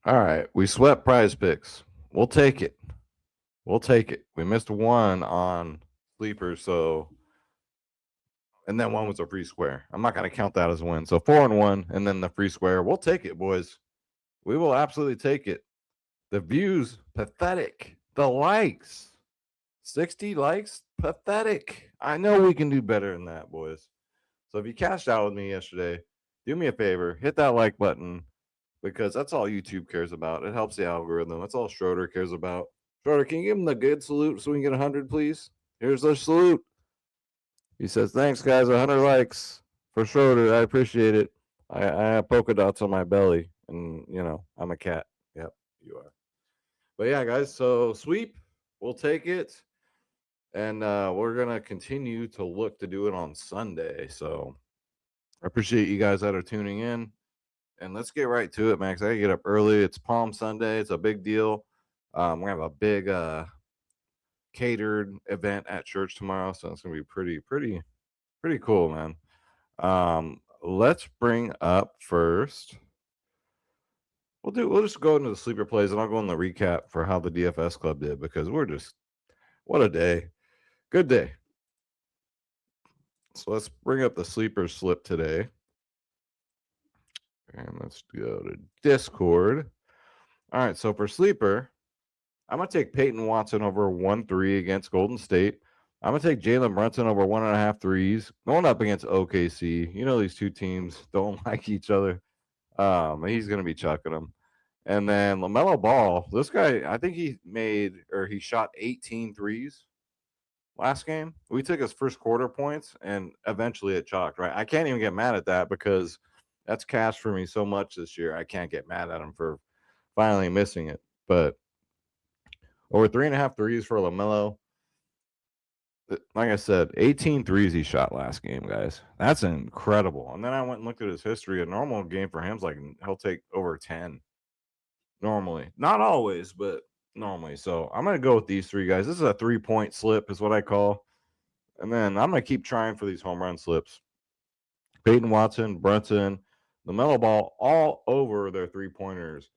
All right, we swept prize picks. We'll take it. We'll take it. We missed one on sleeper, so and then one was a free square. I'm not going to count that as a win. So 4-1, and then the free square. We'll take it, boys. We will absolutely take it. The views, pathetic. The likes, 60 likes, pathetic. I know we can do better than that, boys. So if you cashed out with me yesterday, do me a favor, hit that like button because that's all YouTube cares about. It helps the algorithm. That's all Schroeder cares about. Schroeder, can you give him the good salute so we can get 100, please? Here's the salute. He says, thanks, guys. 100 likes for Schroeder. I appreciate it. I have polka dots on my belly, and, I'm a cat. Yep, you are. But yeah, guys, so sweep, we'll take it. And we're going to continue to look to do it on Sunday. So I appreciate you guys that are tuning in. And let's get right to it, Max. I got to get up early. It's Palm Sunday. It's a big deal. We're going to have a big catered event at church tomorrow. So it's going to be pretty cool, man. Let's bring up first. We'll just go into the sleeper plays, and I'll go in the recap for how the DFS club did because what a day. Good day. So let's bring up the sleeper slip today. And let's go to Discord. All right, so for sleeper, I'm going to take Peyton Watson over 1-3 against Golden State. I'm going to take Jalen Brunson over 1.5 threes going up against OKC. You know, these two teams don't like each other. He's going to be chucking them. And then LaMelo Ball, this guy, I think he shot 18 threes last game. We took his first quarter points and eventually it chalked, right? I can't even get mad at that because that's cash for me so much this year. I can't get mad at him for finally missing it. But over 3.5 threes for LaMelo. Like I said, 18 threes he shot last game, guys. That's incredible. And then I went and looked at his history. A normal game for him's like he'll take over 10 normally. Not always, but normally. So I'm going to go with these three guys. This is a 3-point slip is what I call. And then I'm going to keep trying for these home run slips. Peyton Watson, Brunson, LaMelo Ball, all over their three-pointers.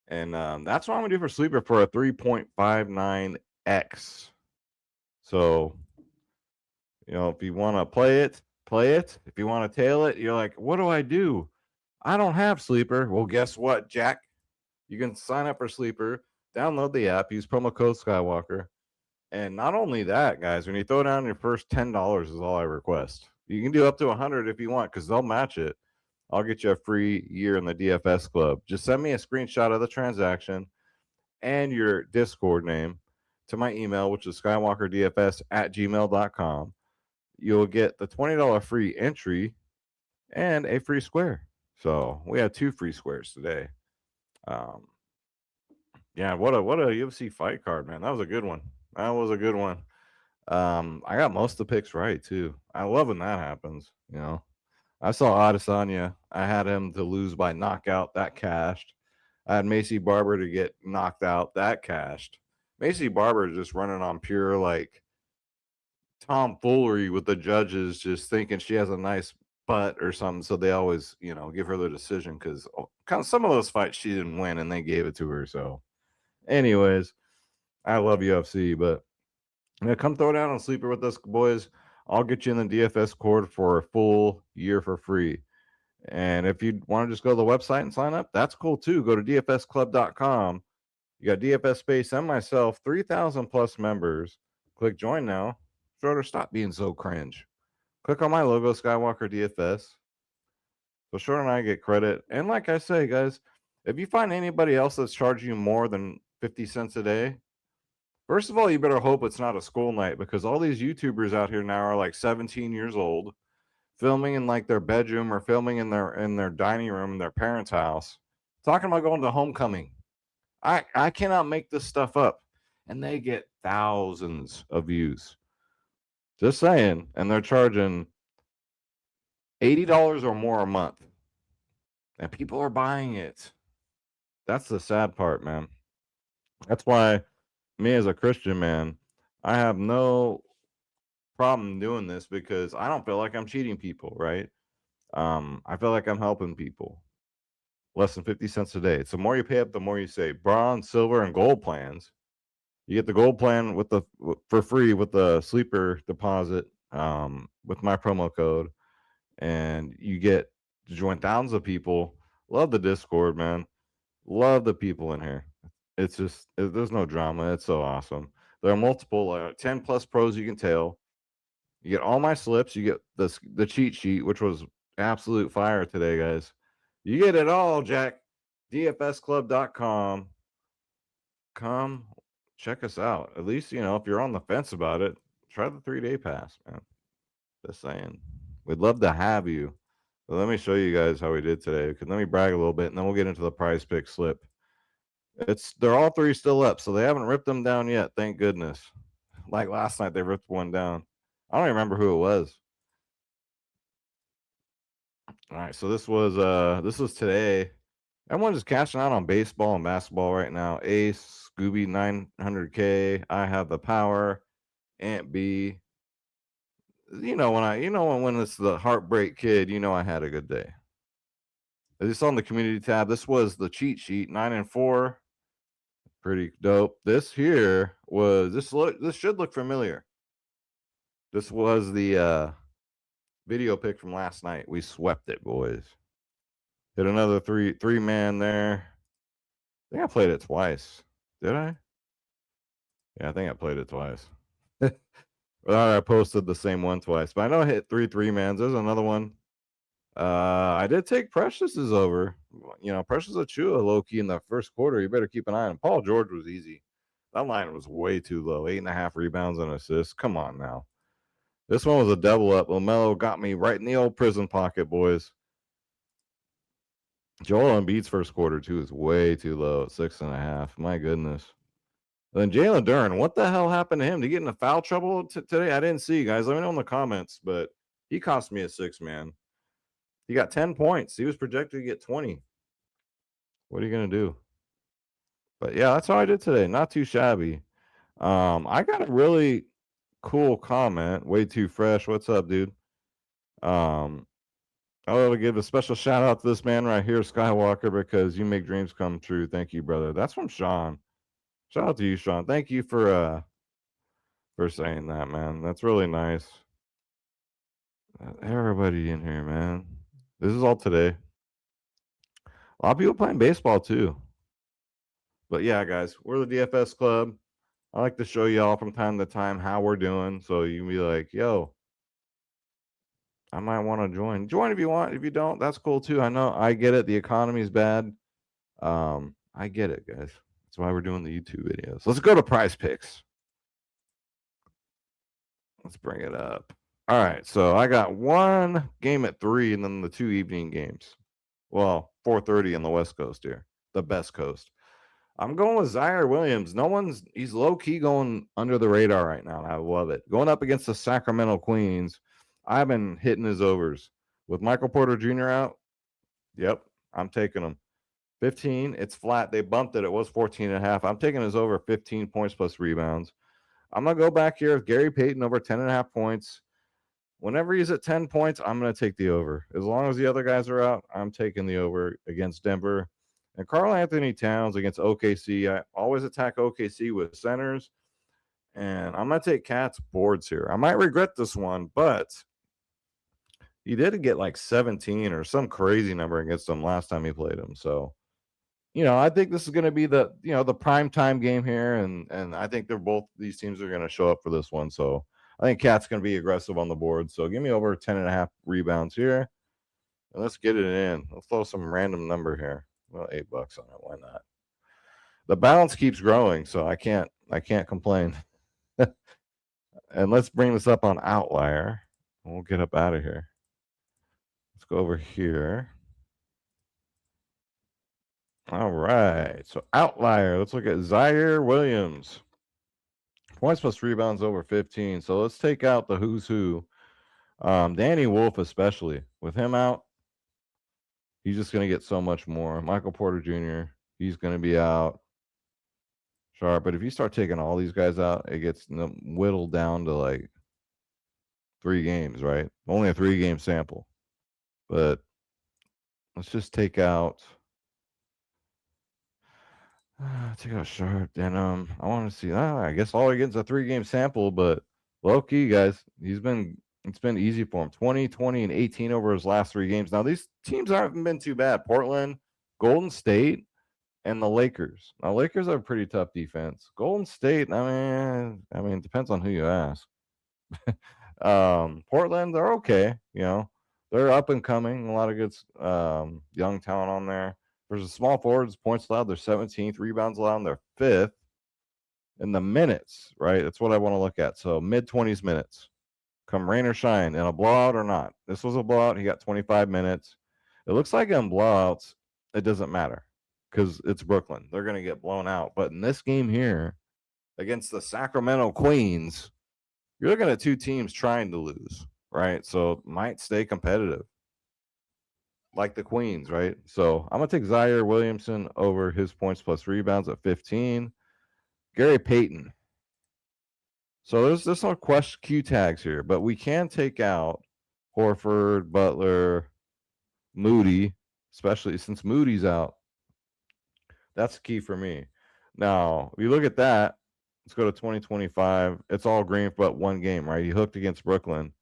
And that's what I'm going to do for sleeper for a 3.59x. So, if you want to play it, play it. If you want to tail it, you're like, what do I do? I don't have sleeper. Well, guess what, Jack? You can sign up for sleeper, download the app, use promo code Skywalker. And not only that, guys, when you throw down your first $10 is all I request. You can do up to 100 if you want because they'll match it. I'll get you a free year in the DFS club. Just send me a screenshot of the transaction and your Discord name to my email, which is skywalkerdfs@gmail.com. You'll get the $20 free entry and a free square. So we have 2 free squares today. Yeah, what a UFC fight card, man. That was a good one. That was a good one. I got most of the picks right too. I love when that happens. I saw Adesanya. I had him to lose by knockout. That cashed. I had Macy Barber to get knocked out. That cashed. Macy Barber is just running on pure like tomfoolery with the judges, just thinking she has a nice butt or something. So they always, give her the decision because kind of some of those fights she didn't win and they gave it to her. So, anyways, I love UFC, but come throw down on sleeper with us, boys. I'll get you in the DFS cord for a full year for free. And if you want to just go to the website and sign up, that's cool too. Go to dfsclub.com. You got DFS Space and myself, 3,000 plus members. Click join now. Schroeder, stop being so cringe. Click on my logo, Skywalker DFS. So Schroeder and I get credit. And like I say, guys, if you find anybody else that's charging you more than 50 cents a day, first of all, you better hope it's not a school night because all these YouTubers out here now are like 17 years old, filming in like their bedroom or filming in their dining room in their parents' house, talking about going to homecoming. I cannot make this stuff up. And they get thousands of views. Just saying. And they're charging $80 or more a month. And people are buying it. That's the sad part, man. That's why me as a Christian man, I have no problem doing this because I don't feel like I'm cheating people, right? I feel like I'm helping people. less than 50 cents a day. So the more you pay up, the more you save. Bronze, silver, and gold plans. You get the gold plan for free with the sleeper deposit with my promo code, and you get to join thousands of people. Love the Discord, man. Love the people in here. It's just there's no drama. It's so awesome. There are multiple 10 plus pros you can tail. You get all my slips. You get the cheat sheet, which was absolute fire today, guys. You get it all, Jack. DFSclub.com. Come check us out. At least, if you're on the fence about it, try the 3-day pass, man. Just saying. We'd love to have you. But let me show you guys how we did today. Let me brag a little bit, and then we'll get into the prize pick slip. They're all three still up, so they haven't ripped them down yet. Thank goodness. Like last night, they ripped one down. I don't even remember who it was. All right, so this was today. Everyone's just cashing out on baseball and basketball right now. Ace, Scooby, 900K. I have the power. Aunt B. When it's the heartbreak kid, I had a good day. It's on the community tab. This was the cheat sheet, 9 and 4. Pretty dope. This here was this should look familiar. This was the video pick from last night. We swept it, boys. Hit another three man there. I think I played it twice. Did I? Yeah, I think I played it twice. I posted the same one twice, but I know I hit three mans. There's another one. I did take Precious's over. Precious Achua low key in the first quarter. You better keep an eye on him. Paul George was easy. That line was way too low. 8.5 rebounds and assists. Come on now. This one was a double up. LaMelo got me right in the old prison pocket, boys. Joel Embiid's first quarter too is way too low at 6.5. My goodness. Then Jalen Duren, what the hell happened to him? Did he get into foul trouble today? I didn't see, guys. Let me know in the comments. But he cost me a 6, man. He got 10 points. He was projected to get 20. What are you gonna do? But yeah, that's how I did today. Not too shabby. I got a really cool comment. Way too fresh. What's up, dude? I want to give a special shout out to this man right here, Skywalker, because you make dreams come true. Thank you, brother. That's from Sean. Shout out to you, Sean. Thank you for saying that, man. That's really nice. Everybody in here, man. This is all today. A lot of people playing baseball too. But yeah, guys, we're the DFS Club. I like to show y'all from time to time how we're doing. So you can be like, yo, I might want to join. Join if you want. If you don't, that's cool too. I know. I get it. The economy's bad. I get it, guys. That's why we're doing the YouTube videos. Let's go to prize picks. Let's bring it up. All right. So I got one game at 3 and then the 2 evening games. Well, 4:30 on the West Coast here, the best coast. I'm going with Zaire Williams. He's low key going under the radar right now. I love it. Going up against the Sacramento Queens. I've been hitting his overs with Michael Porter Jr. out. Yep, I'm taking him. 15, it's flat. They bumped it. It was 14.5. I'm taking his over 15 points plus rebounds. I'm going to go back here with Gary Payton over 10.5 points. Whenever he's at 10 points, I'm going to take the over. As long as the other guys are out, I'm taking the over against Denver. And Karl Anthony Towns against OKC. I always attack OKC with centers. And I'm going to take Cat's boards here. I might regret this one, but he did get like 17 or some crazy number against him last time he played him. So, I think this is going to be the prime time game here. And I think these teams are going to show up for this one. So I think Cat's going to be aggressive on the board. So give me over 10.5 rebounds here. And let's get it in. Let's throw some random number here. Well, $8 on it. Why not? The balance keeps growing, so I can't complain. And let's bring this up on Outlier. We'll get up out of here. Let's go over here. All right. So Outlier. Let's look at Zaire Williams. Points plus rebounds over 15. So let's take out the who's who. Danny Wolf, especially. With him out, he's just going to get so much more. Michael Porter Jr., he's going to be out. Sharp. But if you start taking all these guys out, it gets whittled down to like 3 games, right? Only a 3-game sample. But let's just take out Check out Sharp Denim. I want to see. I guess all he gets is a 3-game sample, but low key, guys, it's been easy for him. 20, 20, and 18 over his last 3 games. Now these teams haven't been too bad. Portland, Golden State, and the Lakers. Now Lakers have a pretty tough defense. Golden State, I mean, it depends on who you ask. Portland, they're okay. They're up and coming. A lot of good young talent on there. Versus small forwards, points allowed, they're 17th. Rebounds allowed, they're 5th. In the minutes, right? That's what I want to look at. So mid 20s minutes, come rain or shine, in a blowout or not. This was a blowout. He got 25 minutes. It looks like in blowouts, it doesn't matter because it's Brooklyn. They're going to get blown out. But in this game here, against the Sacramento Queens, you're looking at 2 teams trying to lose, right? So it might stay competitive, like the Queens, right? So I'm going to take Zaire Williamson over his points plus rebounds at 15. Gary Payton. So there's no question Q tags here, but we can take out Horford, Butler, Moody, especially since Moody's out. That's key for me. Now, if you look at that, let's go to 2025. It's all green but 1 game, right? He hooked against Brooklyn.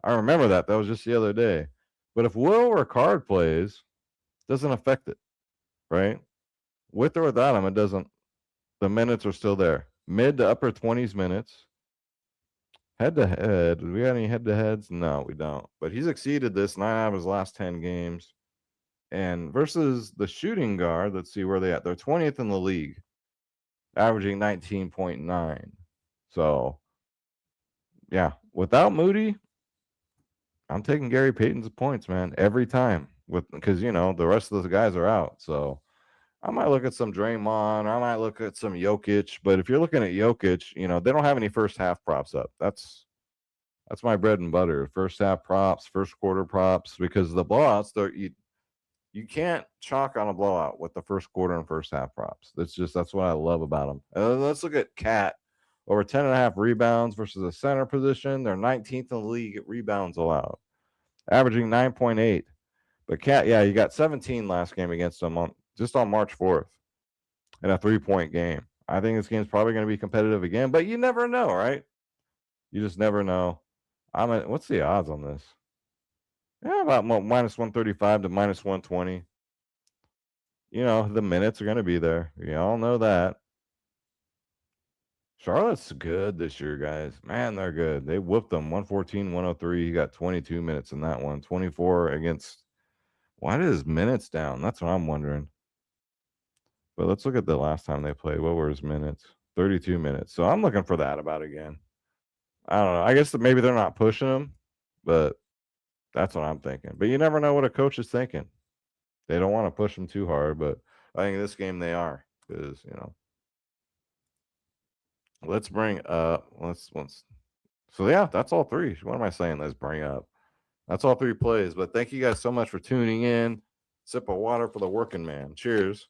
I remember that. That was just the other day. But if Will Ricard plays, doesn't affect it, right? With or without him, it doesn't. The minutes are still there. Mid to upper 20s minutes. Head to head. Do we got any head to heads? No, we don't. But he's exceeded this 9 out of his last 10 games. And versus the shooting guard, let's see where they at. They're 20th in the league, averaging 19.9. So, yeah, without Moody, I'm taking Gary Payton's points, man, every time. Because the rest of the guys are out. So I might look at some Draymond. I might look at some Jokic. But if you're looking at Jokic, they don't have any first half props up. That's my bread and butter. First half props, first quarter props, because the blowouts, you can't chalk on a blowout with the first quarter and first half props. That's what I love about them. Let's look at Cat. Over 10.5 rebounds versus a center position. They're 19th in the league at rebounds allowed, averaging 9.8. But Cat, yeah, you got 17 last game against them just on March 4th in a 3-point game. I think this game's probably going to be competitive again, but you never know, right? You just never know. What's the odds on this? Yeah, about minus 135 to minus 120. The minutes are going to be there. You all know that. Charlotte's good this year, guys. Man, they're good. They whooped them 114, 103. He got 22 minutes in that one. 24 against. Why did his minutes down? That's what I'm wondering. But let's look at the last time they played. What were his minutes? 32 minutes. So I'm looking for that about again. I don't know. I guess that maybe they're not pushing him, but that's what I'm thinking. But you never know what a coach is thinking. They don't want to push him too hard, but I think this game they are because Let's bring up. Let's. So yeah, that's all 3. What am I saying? Let's bring up. That's all 3 plays. But thank you guys so much for tuning in. Sip of water for the working man. Cheers.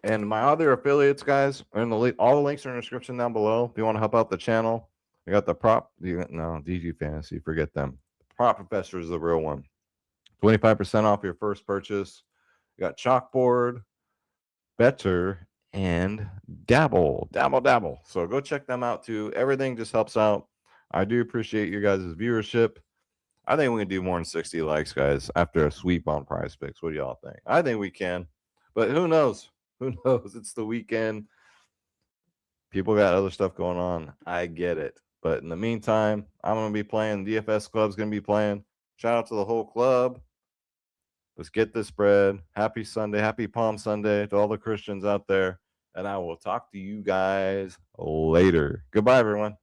And my other affiliates, guys, are in the all the links are in the description down below. If you want to help out the channel, I got the DG Fantasy, forget them. Prop Professor is the real one. 25% off your first purchase. You got Chalkboard, BETR, and Dabble. So go check them out too. Everything just helps out. I do appreciate you guys' viewership. I think we can do more than 60 likes, guys, after a sweep on Prizepicks. What do y'all think? I think we can. But who knows? Who knows? It's the weekend. People got other stuff going on. I get it. But in the meantime, I'm going to be playing. DFS Club's going to be playing. Shout out to the whole club. Let's get this bread. Happy Sunday. Happy Palm Sunday to all the Christians out there. And I will talk to you guys later. Goodbye, everyone.